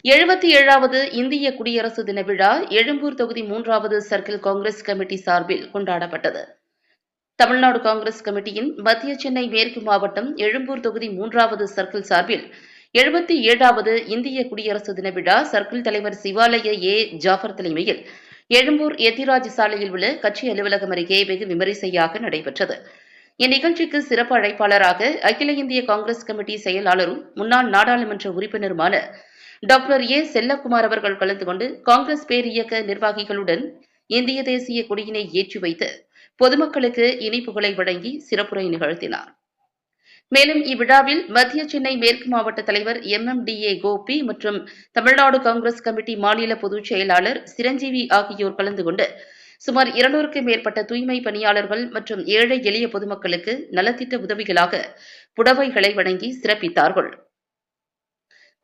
77வது இந்திய குடியரசு தின விழா எழும்பூர் தொகுதி 3வது சர்க்கிள் காங்கிரஸ் கமிட்டி சார்பில் கொண்டாடப்பட்டது. தமிழ்நாடு காங்கிரஸ் கமிட்டியின் மத்திய சென்னை மேற்கு மாவட்டம் எழும்பூர் தொகுதி 3வது சர்க்கிள் சார்பில் 77வது இந்திய குடியரசு தின விழா சர்க்கிள் தலைவர் சிவாலய ஏ. ஜாஃபர் தலைமையில் எழும்பூர் எத்திராஜ் சாலையில் உள்ள கட்சி அலுவலகம் அருகே வெகு விமரிசையாக நடைபெற்றது. இந்நிகழ்ச்சிக்கு சிறப்பு அழைப்பாளராக அகில இந்திய காங்கிரஸ் கமிட்டி செயலாளரும் முன்னாள் நாடாளுமன்ற உறுப்பினருமான டாக்டர் ஏ. செல்லக்குமார் அவர்கள் கலந்து கொண்டு காங்கிரஸ் பேரியக்க நிர்வாகிகளுடன் இந்திய தேசிய கொடியினை ஏற்றி வைத்து பொதுமக்களுக்கு இனிப்புகளை வழங்கி சிறப்புரை நிகழ்த்தினார். மேலும் இவ்விழாவில் மத்திய சென்னை மேற்கு மாவட்ட தலைவர் MMDA கோபி மற்றும் தமிழ்நாடு காங்கிரஸ் கமிட்டி மாநில பொதுச் செயலாளர் சிரஞ்சீவி ஆகியோர் கலந்து கொண்டு சுமார் 200க்கும் மேற்பட்ட தூய்மை பணியாளர்கள் மற்றும் ஏழை எளிய பொதுமக்களுக்கு நலத்திட்ட உதவிகளாக புடவைகளை வழங்கி சிறப்பித்தார்கள்.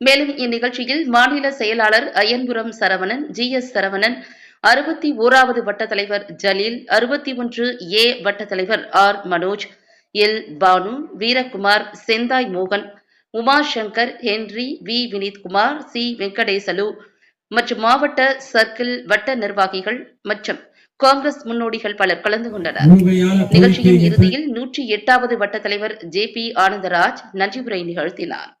மேலும் இந்நிகழ்ச்சியில் மாநில செயலாளர் அயன்புரம் சரவணன், GS சரவணன், 61வது வட்ட தலைவர் ஜலீல், 61A வட்ட தலைவர் R. மனோஜ், L. பானு, வீரகுமார், செந்தாய் மோகன், Umashankar, Henry, V. வினித்குமார், C. Venkatesalu மற்றும் மாவட்ட சர்க்கிள் வட்ட நிர்வாகிகள் மற்றும் காங்கிரஸ் முன்னோடிகள் பலர் கலந்து கொண்டனர். நிகழ்ச்சியின் இறுதியில் 108வது வட்ட தலைவர் JP ஆனந்தராஜ் நன்றி உரை நிகழ்த்தினார்.